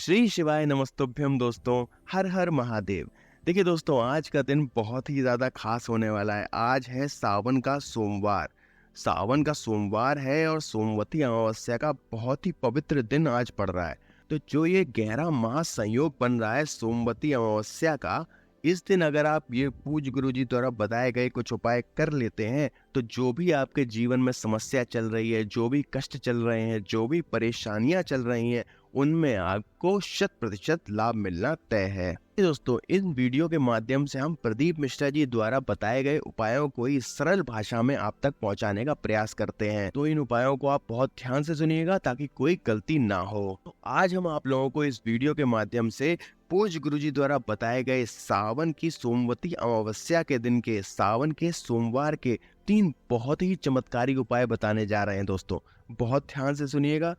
श्री शिवाय नमस्तुभ्यम दोस्तों। हर हर महादेव। देखिए दोस्तों, आज का दिन बहुत ही ज़्यादा खास होने वाला है। आज है सावन का सोमवार। सावन का सोमवार है और सोमवती अमावस्या का बहुत ही पवित्र दिन आज पड़ रहा है। तो जो ये गहरा महासंयोग बन रहा है सोमवती अमावस्या का, इस दिन अगर आप ये पूज्य गुरु जी द्वारा बताए गए कुछ उपाय कर लेते हैं तो जो भी आपके जीवन में समस्या चल रही है, जो भी कष्ट चल रहे हैं, जो भी परेशानियां चल रही हैं, उनमें आपको 100% लाभ मिलना तय है। दोस्तों, इन वीडियो के माध्यम से हम प्रदीप मिश्रा जी द्वारा बताए गए उपायों को ही सरल भाषा में आप तक पहुंचाने का प्रयास करते हैं। तो इन उपायों को आप बहुत ध्यान से सुनिएगा ताकि कोई गलती ना हो। तो आज हम आप लोगों को इस वीडियो के माध्यम से पूज्य गुरु जी द्वारा बताए गए सावन की सोमवती अमावस्या के दिन के सावन के सोमवार के 3 बहुत ही चमत्कारी उपाय बताने जा रहे हैं। दोस्तों, बहुत ध्यान से सुनिएगा।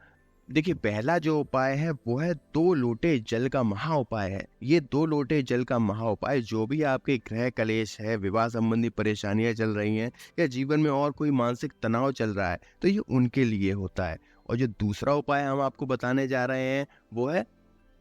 देखिए, पहला जो उपाय है वो है 2 लोटे जल का महा उपाय है। ये 2 लोटे जल का महा उपाय जो भी आपके गृह कलेश है, विवाह संबंधी परेशानियां चल रही हैं या जीवन में और कोई मानसिक तनाव चल रहा है, तो ये उनके लिए होता है। और जो दूसरा उपाय हम आपको बताने जा रहे हैं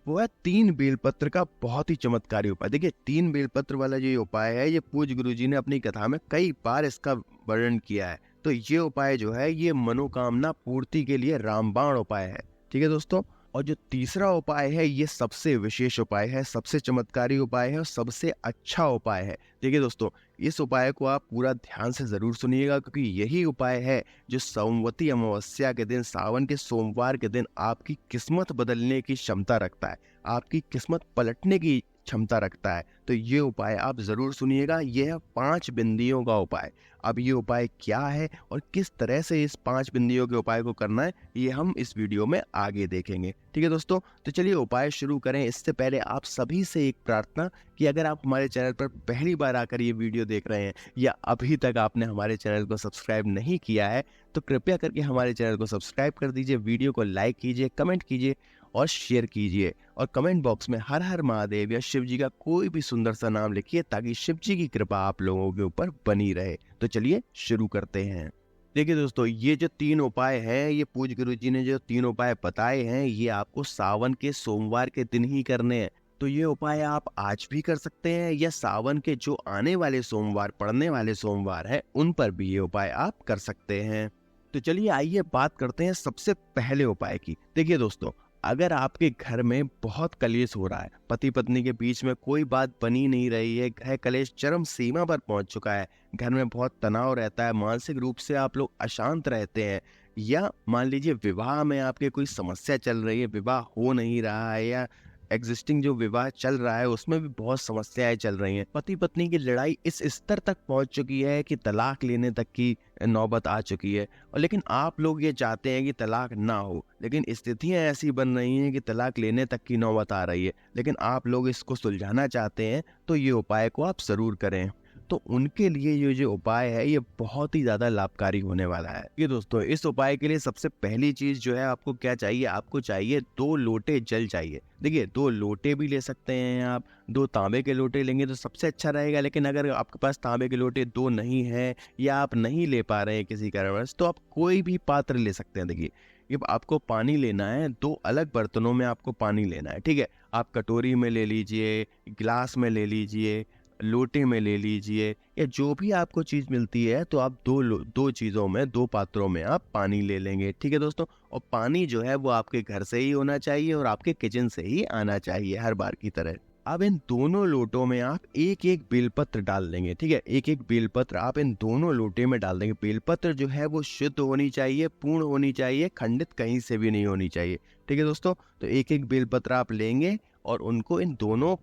वो है 3 बेलपत्र का बहुत ही चमत्कारी उपाय। देखिए, 3 बेलपत्र वाला जो ये उपाय है, ये पूज्य गुरु जी ने अपनी कथा में कई बार इसका वर्णन किया है। तो ये उपाय जो है ये मनोकामना पूर्ति के लिए रामबाण उपाय है। ठीक है दोस्तों। और जो तीसरा उपाय है ये सबसे विशेष उपाय है, सबसे चमत्कारी उपाय है और सबसे अच्छा उपाय है। देखिए दोस्तों, इस उपाय को आप पूरा ध्यान से जरूर सुनिएगा क्योंकि यही उपाय है जो सोमवती अमावस्या के दिन, सावन के सोमवार के दिन आपकी किस्मत बदलने की क्षमता रखता है, आपकी किस्मत पलटने की क्षमता रखता है। तो ये उपाय आप जरूर सुनिएगा। यह है 5 बिंदियों का उपाय। अब ये उपाय क्या है और किस तरह से इस 5 बिंदियों के उपाय को करना है, ये हम इस वीडियो में आगे देखेंगे। ठीक है दोस्तों, तो चलिए उपाय शुरू करें। इससे पहले आप सभी से एक प्रार्थना कि अगर आप हमारे चैनल पर पहली बार आकर ये वीडियो देख रहे हैं या अभी तक आपने हमारे चैनल को सब्सक्राइब नहीं किया है, तो कृपया करके हमारे चैनल को सब्सक्राइब कर दीजिए, वीडियो को लाइक कीजिए, कमेंट कीजिए और शेयर कीजिए। और कमेंट बॉक्स में हर हर महादेव या शिव जी का कोई भी सुंदर सा नाम लिखिए ताकि शिव जी की कृपा आप लोगों के ऊपर बनी रहे। तो चलिए शुरू करते हैं। देखिए दोस्तों, ये जो 3 उपाय हैं, ये पूज्य गुरु जी ने जो 3 उपाय बताए हैं, ये आपको सावन के सोमवार के दिन ही करने हैं। तो ये उपाय आप आज भी कर सकते हैं या सावन के जो आने वाले सोमवार, पड़ने वाले सोमवार है, उन पर भी ये उपाय आप कर सकते हैं। तो चलिए आइए बात करते हैं सबसे पहले उपाय की। देखिए दोस्तों, अगर आपके घर में बहुत कलेश हो रहा है, पति पत्नी के बीच में कोई बात बनी नहीं रही है, गृह कलेश चरम सीमा पर पहुंच चुका है, घर में बहुत तनाव रहता है, मानसिक रूप से आप लोग अशांत रहते हैं, या मान लीजिए विवाह में आपके कोई समस्या चल रही है, विवाह हो नहीं रहा है, या एग्जिस्टिंग जो विवाह चल रहा है उसमें भी बहुत समस्याएं चल रही हैं, पति पत्नी की लड़ाई इस स्तर तक पहुंच चुकी है कि तलाक लेने तक की नौबत आ चुकी है, और लेकिन आप लोग ये चाहते हैं कि तलाक ना हो, लेकिन स्थितियां ऐसी बन रही हैं कि तलाक लेने तक की नौबत आ रही है, लेकिन आप लोग इसको सुलझाना चाहते हैं, तो ये उपाय को आप जरूर करें। तो उनके लिए ये जो उपाय है ये बहुत ही ज्यादा लाभकारी होने वाला है। ये दोस्तों, इस उपाय के लिए सबसे पहली चीज जो है आपको क्या चाहिए, आपको चाहिए 2 लोटे जल चाहिए। देखिए, 2 लोटे भी ले सकते हैं आप, 2 तांबे के लोटे लेंगे तो सबसे अच्छा रहेगा, लेकिन अगर आपके पास तांबे के लोटे 2 नहीं है या आप नहीं ले पा रहे हैं किसी कारणवश, तो आप कोई भी पात्र ले सकते हैं। देखिए, ये आपको पानी लेना है, 2 अलग बर्तनों में आपको पानी लेना है। ठीक है, आप कटोरी में ले लीजिए, गिलास में ले लीजिए, लोटे में ले लीजिए, या जो भी आपको चीज मिलती है, तो आप 2 चीजों में, 2 पात्रों में आप पानी ले लेंगे। ठीक है दोस्तों, और पानी जो है वो आपके घर से ही होना चाहिए और आपके किचन से ही आना चाहिए हर बार की तरह। अब इन दोनों लोटों में आप एक एक बेलपत्र डाल देंगे। ठीक है, एक एक बेलपत्र आप इन दोनों लोटे में डाल देंगे। बेलपत्र जो है वो शुद्ध होनी चाहिए, पूर्ण होनी चाहिए, खंडित कहीं से भी नहीं होनी चाहिए। ठीक है दोस्तों, तो एक एक बेलपत्र आप लेंगे और उनको इन दोनों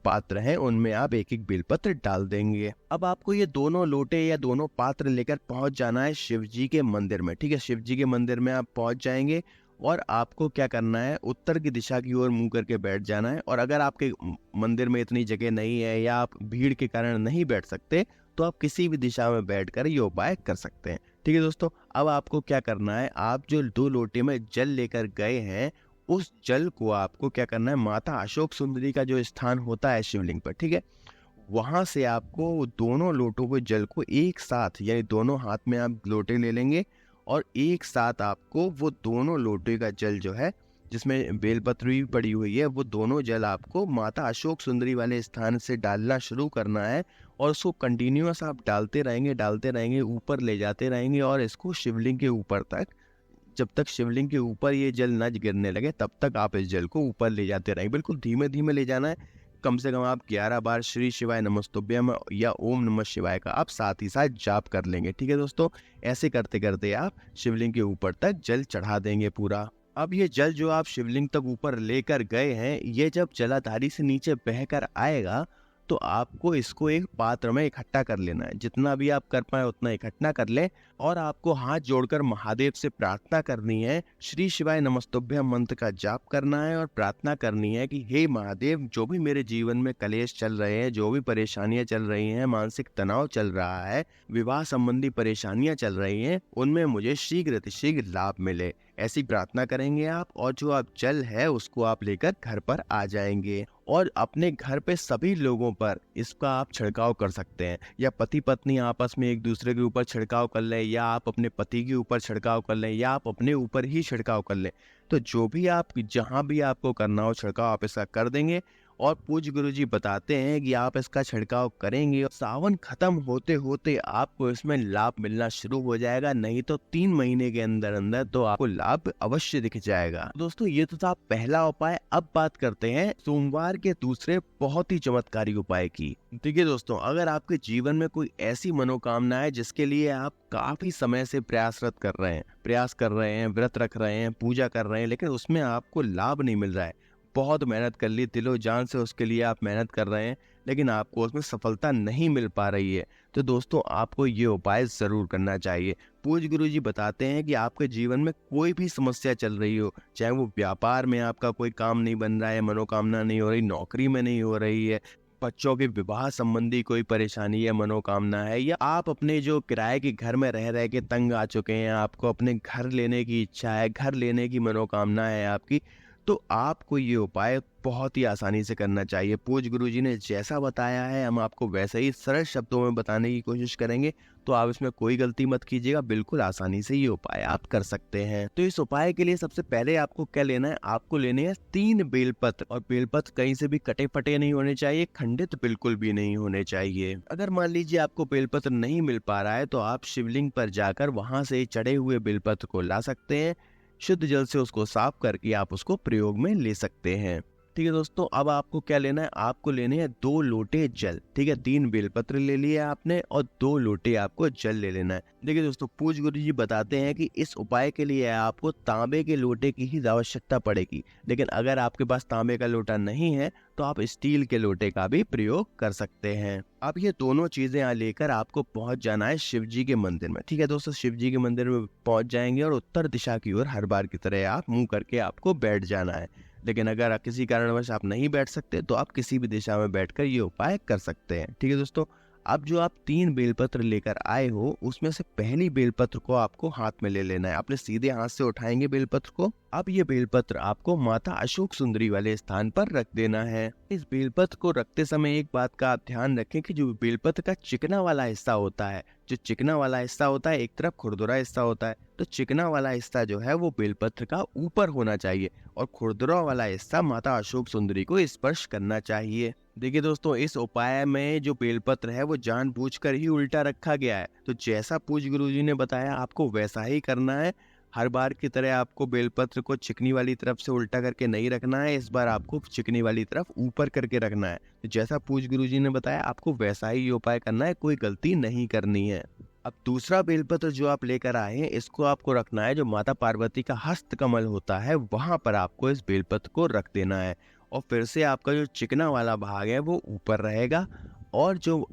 पात्र हैं उनमें आप एक एक बेलपत्र डाल देंगे। अब आपको ये दोनों लोटे या दोनों पात्र लेकर पहुंच जाना है शिव जी के मंदिर में। ठीक है, शिव जी के मंदिर में आप पहुंच जाएंगे और आपको क्या करना है, उत्तर की दिशा की ओर मुंह करके बैठ जाना है। और अगर आपके मंदिर में इतनी जगह नहीं है या आप भीड़ के कारण नहीं बैठ सकते, तो आप किसी भी दिशा में बैठकर ये उपाय कर सकते हैं। ठीक है दोस्तों, अब आपको क्या करना है, आप जो 2 लोटे में जल लेकर गए हैं, उस जल को आपको क्या करना है, माता अशोक सुंदरी का जो स्थान होता है शिवलिंग पर, ठीक है, वहां से आपको दोनों लोटों को जल को एक साथ, यानी दोनों हाथ में आप लोटे ले लेंगे और एक साथ आपको वो दोनों लोटे का जल जो है, जिसमें बेलपत्र भी पड़ी हुई है, वो दोनों जल आपको माता अशोक सुंदरी वाले स्थान से डालना शुरू करना है और उसको कंटिन्यूअस आप डालते रहेंगे, ऊपर ले जाते रहेंगे और इसको शिवलिंग के ऊपर तक, जब तक शिवलिंग के ऊपर ये जल न गिरने लगे तब तक आप इस जल को ऊपर ले जाते रहेंगे। बिल्कुल धीमे-धीमे ले जाना है। कम से कम आप 11 बार श्री शिवाय नमस्तुभ्यम या ओम नमः शिवाय का आप साथ ही साथ जाप कर लेंगे। ठीक है दोस्तों, ऐसे करते-करते आप शिवलिंग के ऊपर तक जल चढ़ा देंगे पूरा। अब ये जल जो आप शिवलिंग तक ऊपर लेकर गए हैं, ये जब जलाधारी से नीचे बहकर आएगा तो आपको इसको एक पात्र में इकट्ठा कर लेना है। जितना भी आप कर पाए उतना इकट्ठा कर लें और आपको हाथ जोड़कर महादेव से प्रार्थना करनी है। श्री शिवाय नमस्तुभ्यम मंत्र का जाप करना है और प्रार्थना करनी है कि हे महादेव, जो भी मेरे जीवन में कलेश चल रहे हैं, जो भी परेशानियां चल रही हैं, मानसिक तनाव चल रहा है, विवाह संबंधी परेशानियां चल रही हैं, उनमें मुझे शीघ्र लाभ मिले। ऐसी प्रार्थना करेंगे आप और जो आप जल है उसको आप लेकर घर पर आ जाएंगे और अपने घर पे सभी लोगों पर इसका आप छिड़काव कर सकते हैं, या पति पत्नी आपस में एक दूसरे के ऊपर छिड़काव कर लें, या आप अपने पति के ऊपर छिड़काव कर लें, या आप अपने ऊपर ही छिड़काव कर लें। तो जो भी आप जहाँ भी आपको करना हो छिड़काव आप इसका कर देंगे। और पूज्य गुरुजी बताते हैं कि आप इसका छिड़काव करेंगे और सावन खत्म होते होते आपको इसमें लाभ मिलना शुरू हो जाएगा, नहीं तो 3 महीने के अंदर अंदर तो आपको लाभ अवश्य दिख जाएगा। दोस्तों, ये तो था पहला उपाय। अब बात करते हैं सोमवार के दूसरे बहुत ही चमत्कारी उपाय की। ठीक है दोस्तों, अगर आपके जीवन में कोई ऐसी मनोकामना है जिसके लिए आप काफी समय से प्रयास कर रहे हैं, व्रत रख रहे हैं, पूजा कर रहे हैं, लेकिन उसमें आपको लाभ नहीं मिल रहा है, बहुत मेहनत कर ली, दिलो जान से उसके लिए आप मेहनत कर रहे हैं, लेकिन आपको उसमें सफलता नहीं मिल पा रही है, तो दोस्तों आपको ये उपाय जरूर करना चाहिए। पूज्य गुरुजी बताते हैं कि आपके जीवन में कोई भी समस्या चल रही हो, चाहे वो व्यापार में आपका कोई काम नहीं बन रहा है, मनोकामना नहीं हो रही, नौकरी में नहीं हो रही है, बच्चों के विवाह संबंधी कोई परेशानी है, मनोकामना है, या आप अपने जो किराए के घर में रह रह के तंग आ चुके हैं, आपको अपने घर लेने की इच्छा है, घर लेने की मनोकामना है आपकी, तो आपको ये उपाय बहुत ही आसानी से करना चाहिए। पूज्य गुरुजी ने जैसा बताया है हम आपको वैसे ही सरल शब्दों में बताने की कोशिश करेंगे, तो आप इसमें कोई गलती मत कीजिएगा, बिल्कुल आसानी से ये उपाय आप कर सकते हैं। तो इस उपाय के लिए सबसे पहले आपको क्या लेना है, आपको लेने हैं 3 बेलपत्र, और बेलपत्र कहीं से भी कटे फटे नहीं होने चाहिए, खंडित बिल्कुल भी नहीं होने चाहिए। अगर मान लीजिए आपको बेलपत्र नहीं मिल पा रहा है तो आप शिवलिंग पर जाकर वहां से चढ़े हुए बेलपत्र को ला सकते हैं, शुद्ध जल से उसको साफ करके आप उसको प्रयोग में ले सकते हैं। ठीक है दोस्तों, अब आपको क्या लेना है, आपको लेने हैं 2 लोटे जल। ठीक है, 3 बेलपत्र ले लिए आपने और 2 लोटे आपको जल ले लेना है। देखिए दोस्तों, पूज्य गुरुजी बताते हैं कि इस उपाय के लिए आपको तांबे के लोटे की ही आवश्यकता पड़ेगी, लेकिन अगर आपके पास तांबे का लोटा नहीं है तो आप स्टील के लोटे का भी प्रयोग कर सकते हैं। अब ये दोनों चीजें यहाँ लेकर आपको पहुंच जाना है शिव जी के मंदिर में। ठीक है दोस्तों, शिव जी के मंदिर में पहुंच जाएंगे और उत्तर दिशा की ओर हर बार की तरह आप मुंह करके आपको बैठ जाना है। लेकिन अगर किसी कारणवश आप नहीं बैठ सकते तो आप किसी भी दिशा में बैठकर ये उपाय कर सकते हैं। ठीक है दोस्तों, अब जो आप 3 बेलपत्र लेकर आए हो उसमें से पहली बेलपत्र को आपको हाथ में ले लेना है। अपने सीधे हाथ से उठाएंगे बेलपत्र को। अब ये बेलपत्र आपको माता अशोक सुंदरी वाले स्थान पर रख देना है। इस बेलपत्र को रखते समय एक बात का आप ध्यान रखें कि जो बेलपत्र का चिकना वाला हिस्सा होता है, एक तरफ खुरदुरा हिस्सा होता है, तो चिकना वाला हिस्सा जो है वो बेलपत्र का ऊपर होना चाहिए और खुरदुरा वाला हिस्सा माता अशोक सुंदरी को स्पर्श करना चाहिए। देखिए दोस्तों, इस उपाय में जो बेलपत्र है वो जानबूझकर ही उल्टा रखा गया है, तो जैसा पूज्य गुरुजी ने बताया आपको वैसा ही करना है। हर बार की तरह आपको बेलपत्र को चिकनी वाली तरफ से उल्टा करके नहीं रखना है, इस बार आपको चिकनी वाली तरफ ऊपर करके रखना है। तो जैसा पूज्य गुरुजी ने बताया आपको वैसा ही ये उपाय करना है, कोई गलती नहीं करनी है। अब दूसरा बेलपत्र जो आप लेकर आए हैं इसको आपको रखना है जो माता पार्वती का हस्त कमल होता है वहां पर आपको इस बेलपत्र को रख देना है, और फिर से आपका जो चिकना वाला भाग है वो ऊपर रहेगा और जो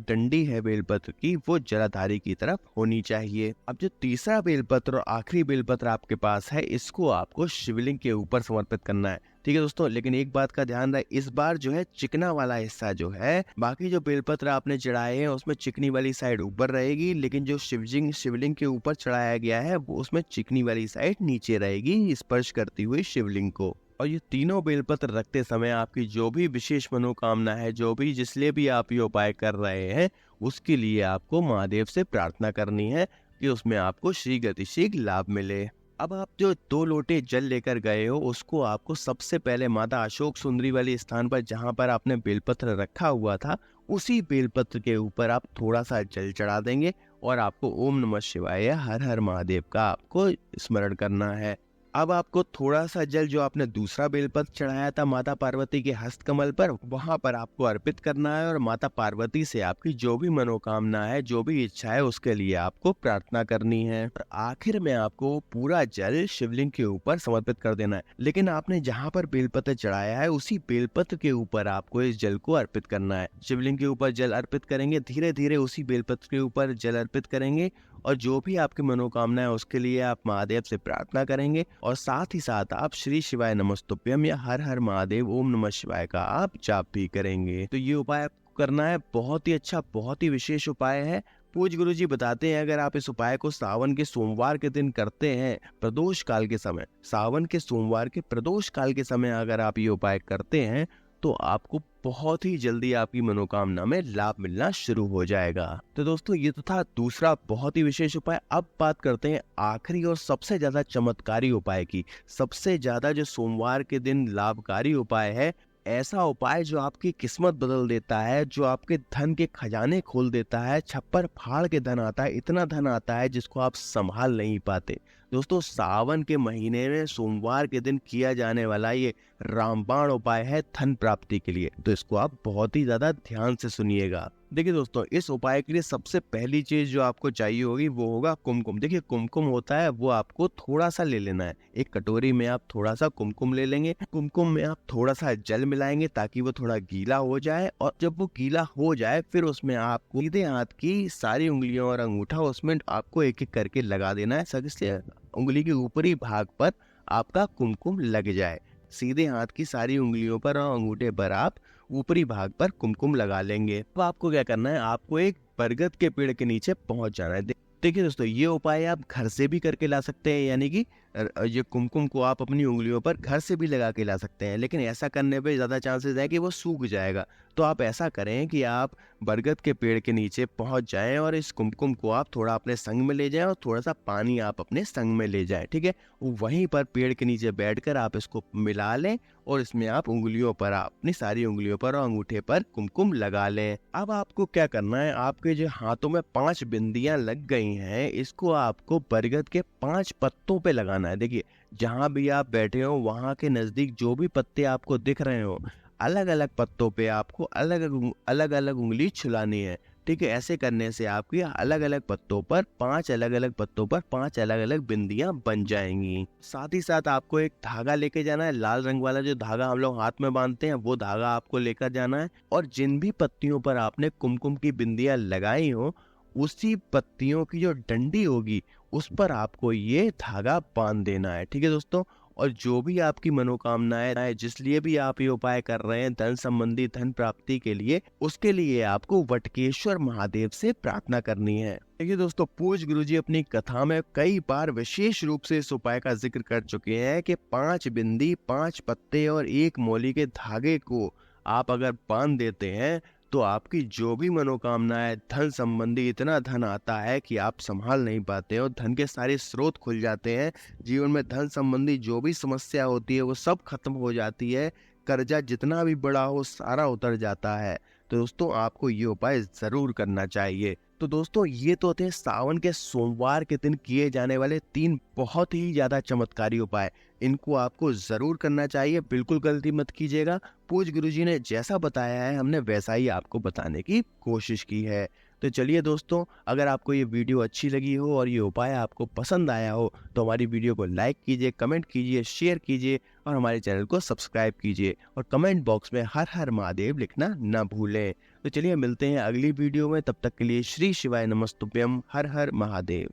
डंडी है बेलपत्र की वो जलाधारी की तरफ होनी चाहिए। अब जो तीसरा बेलपत्र और आखिरी बेलपत्र आपके पास है इसको आपको शिवलिंग के ऊपर समर्पित करना है। ठीक है दोस्तों, लेकिन एक बात का ध्यान रहे, इस बार जो है चिकना वाला हिस्सा जो है, बाकी जो बेलपत्र आपने चढ़ाए हैं उसमें चिकनी वाली साइड ऊपर रहेगी, लेकिन जो शिवलिंग के ऊपर चढ़ाया गया है वो उसमें चिकनी वाली साइड नीचे रहेगी, स्पर्श करती हुई शिवलिंग को। और ये तीनों बेलपत्र रखते समय आपकी जो भी विशेष मनोकामना है, जो भी जिसलिए भी आप ये उपाय कर रहे हैं, उसके लिए आपको महादेव से प्रार्थना करनी है कि उसमें आपको शीघ्र लाभ मिले। अब आप जो 2 लोटे जल लेकर गए हो उसको आपको सबसे पहले माता अशोक सुंदरी वाले स्थान पर जहाँ पर आपने बेलपत्र रखा हुआ था उसी बेलपत्र के ऊपर आप थोड़ा सा जल चढ़ा देंगे और आपको ओम नमः शिवाय या हर हर महादेव का आपको स्मरण करना है। अब आपको थोड़ा सा जल जो आपने दूसरा बेलपत्र चढ़ाया था माता पार्वती के हस्त कमल पर वहां पर आपको अर्पित करना है और माता पार्वती से आपकी जो भी मनोकामना है जो भी इच्छा है उसके लिए आपको प्रार्थना करनी है। और आखिर में आपको पूरा जल शिवलिंग के ऊपर समर्पित कर देना है, लेकिन आपने जहाँ पर बेलपत्र चढ़ाया है उसी बेलपत्र के ऊपर आपको इस जल को अर्पित करना है। शिवलिंग के ऊपर जल अर्पित करेंगे, धीरे धीरे उसी बेलपत्र के ऊपर जल अर्पित करेंगे और जो भी आपकी मनोकामना है उसके लिए आप महादेव से प्रार्थना करेंगे और साथ ही साथ आप श्री शिवाय नमस्तुभ्यम या हर हर महादेव ओम नमः शिवाय का आप जाप भी करेंगे। तो ये उपाय आपको करना है, बहुत ही अच्छा बहुत ही विशेष उपाय है। पूज्य गुरु जी बताते हैं अगर आप इस उपाय को सावन के सोमवार के दिन करते हैं प्रदोष काल के समय, सावन के सोमवार के प्रदोष काल के समय अगर आप ये उपाय करते हैं तो आपको बहुत ही जल्दी आपकी मनोकामना में लाभ मिलना शुरू हो जाएगा। तो दोस्तों ये तो था दूसरा बहुत ही विशेष उपाय। अब बात करते हैं आखिरी और सबसे ज्यादा चमत्कारी उपाय की। सबसे ज्यादा जो सोमवार के दिन लाभकारी उपाय है, ऐसा उपाय जो आपकी किस्मत बदल देता है, जो आपके धन के खजाने खोल देता है, छप्पर फाड़ के धन आता है, इतना धन आता है जिसको आप संभाल नहीं पाते। दोस्तों सावन के महीने में सोमवार के दिन किया जाने वाला ये रामबाण उपाय है धन प्राप्ति के लिए, तो इसको आप बहुत ही ज्यादा ध्यान से सुनिएगा। देखिए दोस्तों इस उपाय के लिए सबसे पहली चीज जो आपको चाहिए होगी वो होगा कुमकुम। देखिए कुमकुम होता है वो आपको थोड़ा सा ले लेना है, एक कटोरी में आप थोड़ा सा कुमकुम ले लेंगे। कुमकुम में आप थोड़ा सा जल मिलाएंगे ताकि वो थोड़ा गीला हो जाए और जब वो गीला हो जाए फिर उसमें आपको सीधे हाथ की सारी उंगलियों और अंगूठा उसमें आपको एक एक करके लगा देना है, इसलिए उंगली के ऊपरी भाग पर आपका कुमकुम लग जाए। सीधे हाथ की सारी उंगलियों पर और अंगूठे पर आप ऊपरी भाग पर कुमकुम लगा लेंगे। अब आपको क्या करना है, आपको एक बरगद के पेड़ के नीचे पहुंच जाना है। देखिए दोस्तों ये उपाय आप घर से भी करके ला सकते हैं, यानी कि ये कुमकुम को आप अपनी उंगलियों पर घर से भी लगा के ला सकते हैं, लेकिन ऐसा करने पे ज़्यादा चांसेस है कि वो सूख जाएगा। तो आप ऐसा करें कि आप बरगद के पेड़ के नीचे पहुंच जाएं और इस कुमकुम को आप थोड़ा अपने संग में ले जाएं और थोड़ा सा पानी आप अपने संग में ले जाएं, ठीक है। वहीं पर पेड़ के नीचे बैठकर आप इसको मिला लें और इसमें आप उंगलियों पर अपनी सारी उंगलियों पर और अंगूठे पर कुमकुम लगा लें। अब आपको क्या करना है, आपके जो हाथों में 5 बिंदियां लग गई हैं इसको आपको बरगद के 5 पत्तों पे लगाना है। देखिए जहां भी आप बैठे हो वहां के नजदीक जो भी पत्ते आपको दिख रहे हो अलग अलग पत्तों पे आपको अलग अलग उंगली छुलानी है, ठीक है। ऐसे करने से आपकी अलग अलग पत्तों पर 5 अलग अलग पत्तों पर 5 अलग अलग बिंदियां बन जाएंगी। साथ ही साथ आपको एक धागा लेके जाना है, लाल रंग वाला जो धागा हम लोग हाथ में बांधते हैं वो धागा आपको लेकर जाना है और जिन भी पत्तियों पर आपने कुमकुम की बिंदियां लगाई हो उसी पत्तियों की जो डंडी होगी उस पर आपको ये धागा बांध देना है, ठीक है दोस्तों। और जो भी आपकी मनोकामनाएं है, जिस लिए भी आप ये उपाय कर रहे हैं धन संबंधी धन प्राप्ति के लिए, उसके लिए आपको वटकेश्वर महादेव से प्रार्थना करनी है। देखिए दोस्तों पूज्य गुरुजी अपनी कथा में कई बार विशेष रूप से इस उपाय का जिक्र कर चुके हैं कि 5 बिंदी 5 पत्ते और 1 मौली के धागे को आप अगर बांध देते हैं तो आपकी जो भी मनोकामना है धन संबंधी इतना धन आता है कि आप संभाल नहीं पाते और धन के सारे स्रोत खुल जाते हैं। जीवन में धन संबंधी जो भी समस्या होती है वो सब खत्म हो जाती है, कर्जा जितना भी बड़ा हो सारा उतर जाता है। तो दोस्तों आपको ये उपाय जरूर करना चाहिए। तो दोस्तों ये तो थे सावन के सोमवार के दिन किए जाने वाले 3 बहुत ही ज्यादा चमत्कारी उपाय। इनको आपको जरूर करना चाहिए, बिल्कुल गलती मत कीजिएगा। पूज्य गुरुजी ने जैसा बताया है हमने वैसा ही आपको बताने की कोशिश की है। तो चलिए दोस्तों अगर आपको ये वीडियो अच्छी लगी हो और ये उपाय आपको पसंद आया हो तो हमारी वीडियो को लाइक कीजिए, कमेंट कीजिए, शेयर कीजिए और हमारे चैनल को सब्सक्राइब कीजिए और कमेंट बॉक्स में हर हर महादेव लिखना ना भूलें। तो चलिए मिलते हैं अगली वीडियो में, तब तक के लिए श्री शिवाय नमस्तुभ्यम, हर हर महादेव।